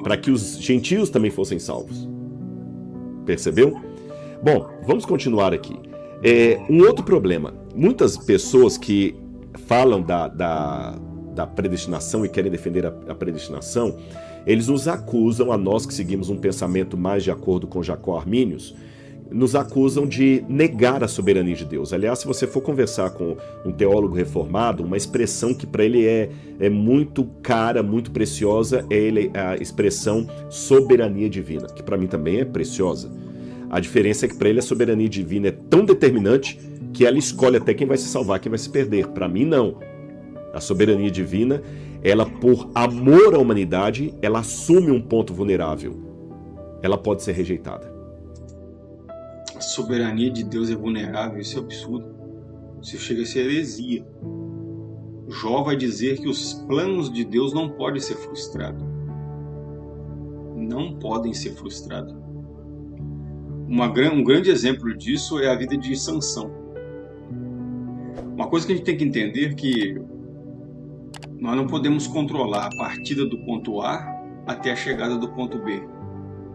para que os gentios também fossem salvos. Percebeu? Bom, vamos continuar aqui. Um outro problema. Muitas pessoas que falam da predestinação e querem defender a predestinação, eles nos acusam, a nós que seguimos um pensamento mais de acordo com Jacó Arminius, nos acusam de negar a soberania de Deus. Aliás, se você for conversar com um teólogo reformado, uma expressão que para ele é muito cara, muito preciosa, é a expressão soberania divina, que para mim também é preciosa. A diferença é que para ele a soberania divina é tão determinante que ela escolhe até quem vai se salvar, quem vai se perder. Para mim, não. A soberania divina, ela, por amor à humanidade, ela assume um ponto vulnerável. Ela pode ser rejeitada. A soberania de Deus é vulnerável, isso é absurdo. Isso chega a ser heresia. Jó vai dizer que os planos de Deus não podem ser frustrados. Não podem ser frustrados. Um grande exemplo disso é a vida de Sansão. Uma coisa que a gente tem que entender é que nós não podemos controlar a partida do ponto A até a chegada do ponto B.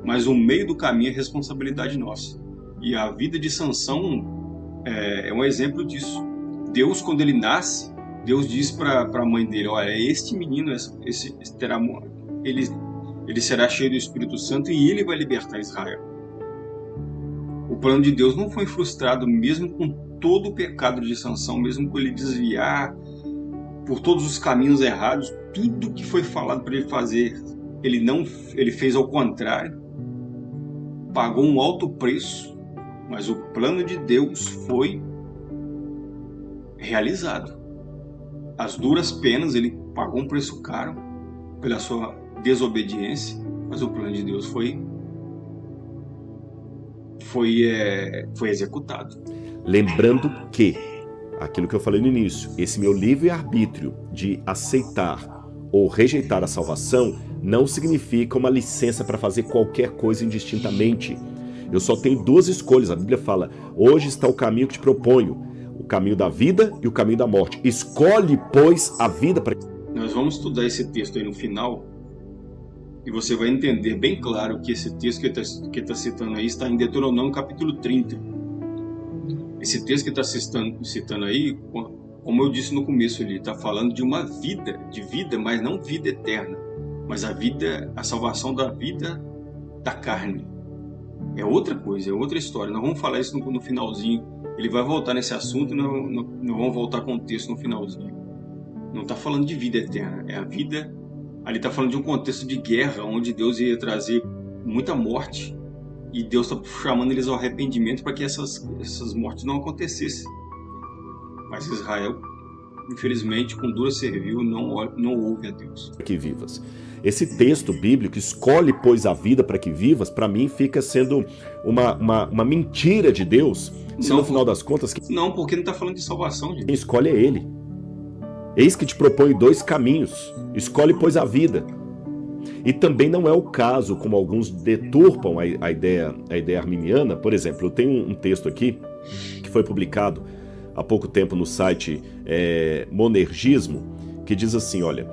Mas o meio do caminho é responsabilidade nossa. E a vida de Sansão é um exemplo disso. Deus, quando ele nasce, Deus diz para a mãe dele, olha, este menino ele será cheio do Espírito Santo e ele vai libertar Israel. O plano de Deus não foi frustrado, mesmo com todo o pecado de Sansão, mesmo com ele desviar por todos os caminhos errados, tudo que foi falado para ele fazer, ele fez ao contrário, pagou um alto preço, mas o plano de Deus foi realizado. As duras penas, ele pagou um preço caro pela sua desobediência, mas o plano de Deus foi executado. Lembrando que, aquilo que eu falei no início, esse meu livre-arbítrio de aceitar ou rejeitar a salvação não significa uma licença para fazer qualquer coisa indistintamente. Eu só tenho duas escolhas. A Bíblia fala, hoje está o caminho que te proponho, o caminho da vida e o caminho da morte. Escolhe, pois, a vida para... Nós vamos estudar esse texto aí no final e você vai entender bem claro que esse texto que ele está citando aí está em Deuteronômio capítulo 30. Esse texto que está citando aí, como eu disse no começo, ele está falando de uma vida, mas não vida eterna, mas a salvação da vida da carne. É outra coisa, é outra história. Nós vamos falar isso no finalzinho. Ele vai voltar nesse assunto e nós vamos voltar com o texto no finalzinho. Não está falando de vida eterna, é a vida... Ali está falando de um contexto de guerra, onde Deus ia trazer muita morte, e Deus está chamando eles ao arrependimento para que essas mortes não acontecessem. Mas Israel, infelizmente, com dura serviu, não ouve a Deus. Que vivas. Esse texto bíblico, escolhe, pois, a vida para que vivas, para mim fica sendo uma mentira de Deus, se no final das contas... Não, porque não está falando de salvação, gente. Quem escolhe é Ele. Eis que te propõe dois caminhos, escolhe, pois, a vida. E também não é o caso, como alguns deturpam a ideia arminiana. Por exemplo, eu tenho um texto aqui, que foi publicado há pouco tempo no site Monergismo, que diz assim, olha,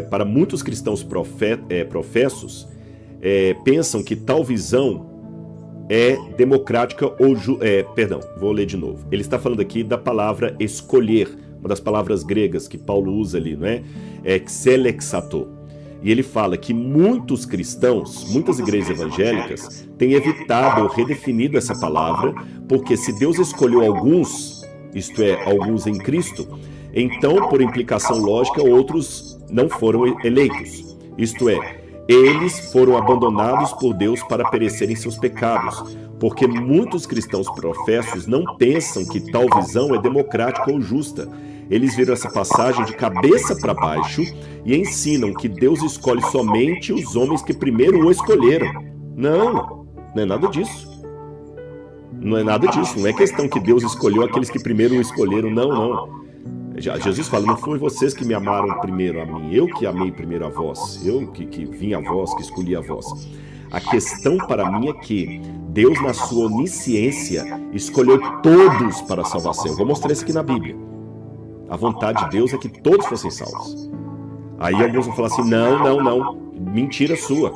para muitos cristãos professos, pensam que tal visão é democrática ou... vou ler de novo. Ele está falando aqui da palavra escolher, uma das palavras gregas que Paulo usa ali, não é? É xelexato. E ele fala que muitos cristãos, muitas igrejas evangélicas, têm evitado ou redefinido essa palavra, porque se Deus escolheu alguns, isto é, alguns em Cristo, então, por implicação lógica, outros não foram eleitos. Isto é, eles foram abandonados por Deus para perecerem seus pecados, porque muitos cristãos professos não pensam que tal visão é democrática ou justa. Eles viram essa passagem de cabeça para baixo e ensinam que Deus escolhe somente os homens que primeiro o escolheram. Não é nada disso. Não é nada disso. Não é questão que Deus escolheu aqueles que primeiro o escolheram. Não. Jesus fala, não foi vocês que me amaram primeiro a mim, eu que amei primeiro a vós, eu que vim a vós, que escolhi a vós. A questão para mim é que Deus, na sua onisciência, escolheu todos para a salvação. Eu vou mostrar isso aqui na Bíblia. A vontade de Deus é que todos fossem salvos. Aí alguns vão falar assim, não, mentira sua.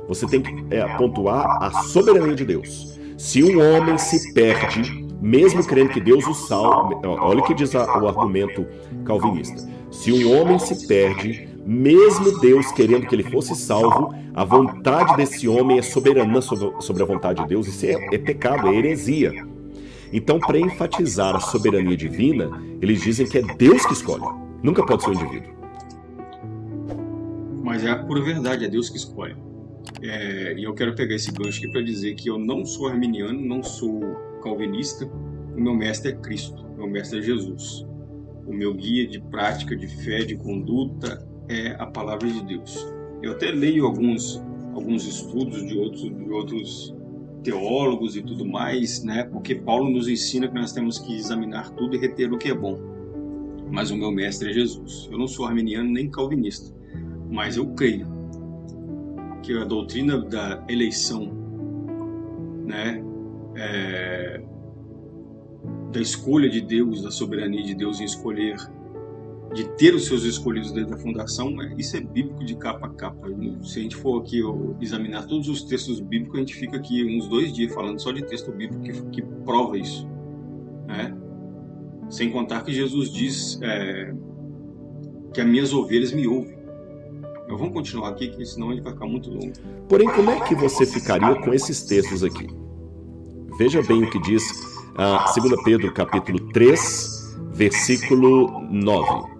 Você tem que pontuar a soberania de Deus. Se um homem se perde, mesmo crendo que Deus o salve, olha o que diz o argumento calvinista. Se um homem se perde, mesmo Deus querendo que ele fosse salvo, a vontade desse homem é soberana sobre a vontade de Deus. Isso é pecado, é heresia. Então, para enfatizar a soberania divina, eles dizem que é Deus que escolhe. Nunca pode ser um indivíduo. Mas é a pura verdade, é Deus que escolhe. E eu quero pegar esse gancho aqui para dizer que eu não sou arminiano, não sou calvinista. O meu mestre é Cristo, o meu mestre é Jesus. O meu guia de prática, de fé, de conduta é a palavra de Deus. Eu até leio alguns estudos de outros teólogos e tudo mais, né? Porque Paulo nos ensina que nós temos que examinar tudo e reter o que é bom. Mas o meu mestre é Jesus. Eu não sou arminiano nem calvinista, mas eu creio que a doutrina da eleição, né, da escolha de Deus, da soberania de Deus em escolher, de ter os seus escolhidos desde a fundação, isso é bíblico de capa a capa. Se a gente for aqui examinar todos os textos bíblicos, a gente fica aqui uns 2 dias falando só de texto bíblico que prova isso, né? Sem contar que Jesus diz que as minhas ovelhas me ouvem. Mas vamos continuar aqui, que senão ele vai ficar muito longo. Porém, como é que você ficaria com esses textos aqui? Veja bem o que diz 2 Pedro capítulo 3, versículo 9.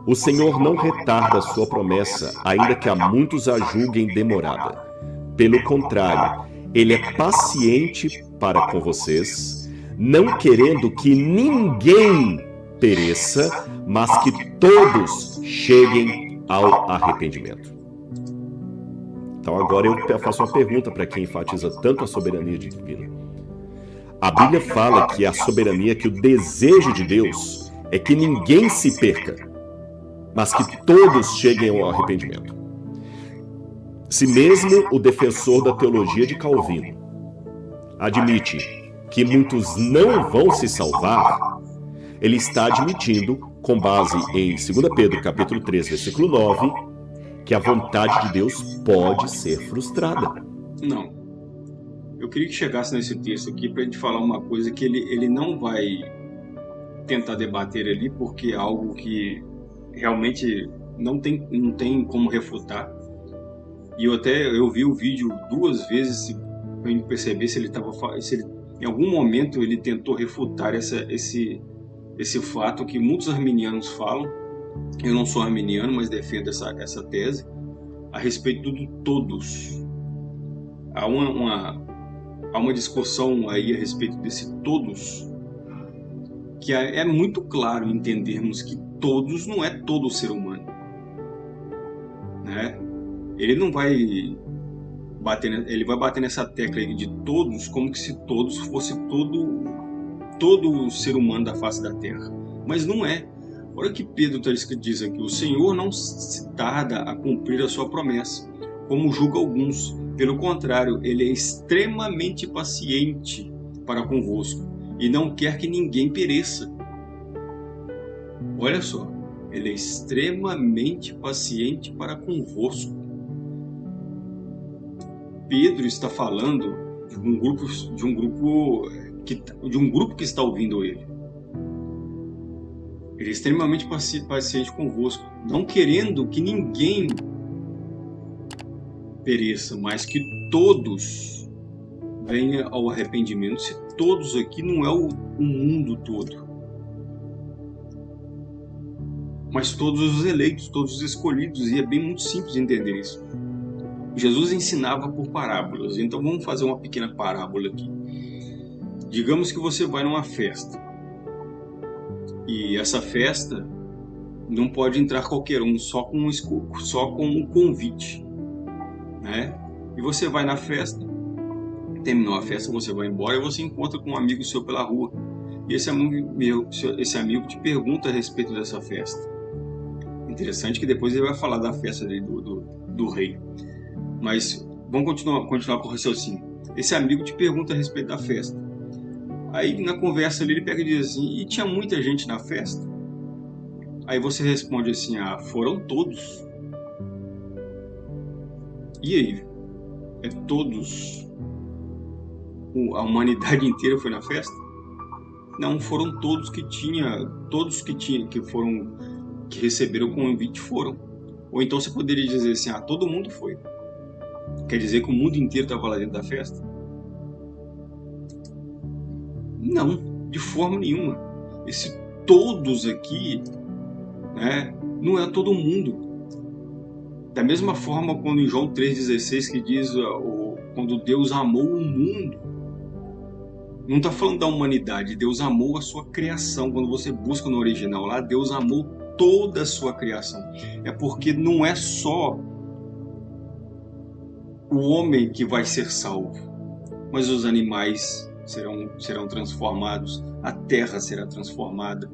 O Senhor não retarda a sua promessa, ainda que a muitos a julguem demorada. Pelo contrário, ele é paciente para com vocês, não querendo que ninguém pereça, mas que todos cheguem ao arrependimento. Então agora eu faço uma pergunta para quem enfatiza tanto a soberania divina. A Bíblia fala que a soberania, que o desejo de Deus é que ninguém se perca, mas que todos cheguem ao arrependimento. Se mesmo o defensor da teologia de Calvino admite que muitos não vão se salvar, ele está admitindo, com base em 2 Pedro capítulo 3, versículo 9, que a vontade de Deus pode ser frustrada. Não. Eu queria que chegasse nesse texto aqui para a gente falar uma coisa que ele não vai tentar debater ali, porque é algo que realmente não tem como refutar. E eu vi o vídeo 2 vezes para perceber se ele em algum momento ele tentou refutar esse fato que muitos arminianos falam. Eu não sou arminiano, mas defendo essa tese a respeito do todos. Há uma discussão aí a respeito desse todos, que é muito claro entendermos que todos não é todo ser humano, né? Ele não vai ele vai bater nessa tecla aí de todos como se todos fosse todo ser humano da face da terra, mas não é. Olha o que Pedro diz aqui: o Senhor não se tarda a cumprir a sua promessa, como julga alguns. Pelo contrário, ele é extremamente paciente para convosco e não quer que ninguém pereça. Olha só, ele é extremamente paciente para convosco. Pedro está falando de um grupo que está ouvindo ele. Ele é extremamente paciente convosco, não querendo que ninguém pereça, mas que todos venham ao arrependimento. Se todos aqui não é o mundo todo, mas todos os eleitos, todos os escolhidos, e é bem muito simples de entender isso. Jesus ensinava por parábolas, então vamos fazer uma pequena parábola aqui. Digamos que você vai numa festa, e essa festa não pode entrar qualquer um, só com um convite, né? E você vai na festa, terminou a festa, você vai embora e você encontra com um amigo seu pela rua. E esse amigo te pergunta a respeito dessa festa. Interessante que depois ele vai falar da festa do rei. Mas vamos continuar com o raciocínio. Esse amigo te pergunta a respeito da festa. Aí na conversa ele pega e diz assim: e tinha muita gente na festa? Aí você responde assim, foram todos. E aí? É todos? A humanidade inteira foi na festa? Não, foram todos que receberam o convite foram. Ou então você poderia dizer assim, todo mundo foi. Quer dizer que o mundo inteiro estava lá dentro da festa? Não, de forma nenhuma. Esse todos aqui, né, não é todo mundo. Da mesma forma, quando em João 3,16 que diz quando Deus amou o mundo, não está falando da humanidade, Deus amou a sua criação. Quando você busca no original lá, Deus amou toda a sua criação. É porque não é só o homem que vai ser salvo, mas os animais serão transformados, a terra será transformada,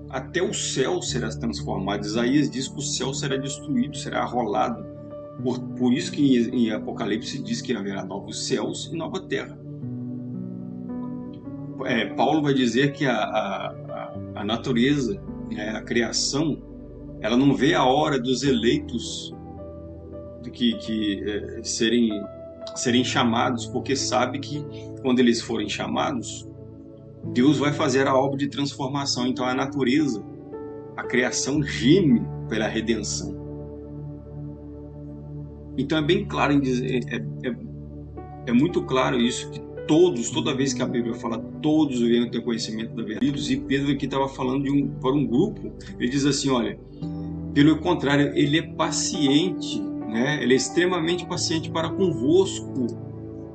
até o céu será transformado. Isaías diz que o céu será destruído, será arrolado. Por isso que em Apocalipse diz que haverá novos céus e nova terra. Paulo vai dizer que a natureza, né, a criação, ela não vê a hora dos eleitos serem chamados, porque sabe que quando eles forem chamados, Deus vai fazer a obra de transformação. Então a natureza, a criação geme pela redenção. Então é bem claro em dizer, é muito claro isso, que toda vez que a Bíblia fala todos deveriam ter conhecimento da verdade, e Pedro aqui estava falando para um grupo, ele diz assim, olha, pelo contrário, ele é paciente, né? Ele é extremamente paciente para convosco.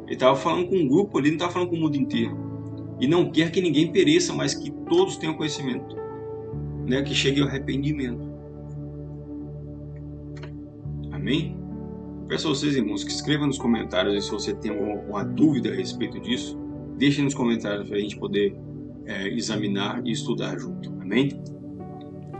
Ele estava falando com um grupo ali, não estava falando com o mundo inteiro. E não quer que ninguém pereça, mas que todos tenham conhecimento, né? Que chegue ao arrependimento. Amém? Peço a vocês, irmãos, que escrevam nos comentários, e se você tem alguma dúvida a respeito disso, deixe nos comentários para a gente poder examinar e estudar junto. Amém?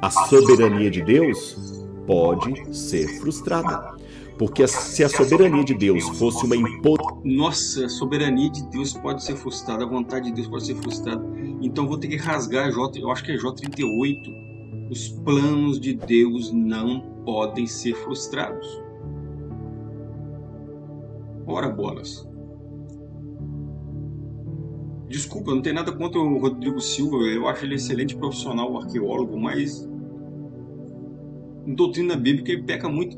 A soberania de Deus pode ser frustrada. Porque se a soberania de Deus fosse uma imposição... Nossa, a soberania de Deus pode ser frustrada, a vontade de Deus pode ser frustrada. Então vou ter que rasgar eu acho que é J38. Os planos de Deus não podem ser frustrados. Ora bolas. Desculpa, eu não tenho nada contra o Rodrigo Silva, eu acho ele excelente profissional, arqueólogo, mas em doutrina bíblica ele peca muito.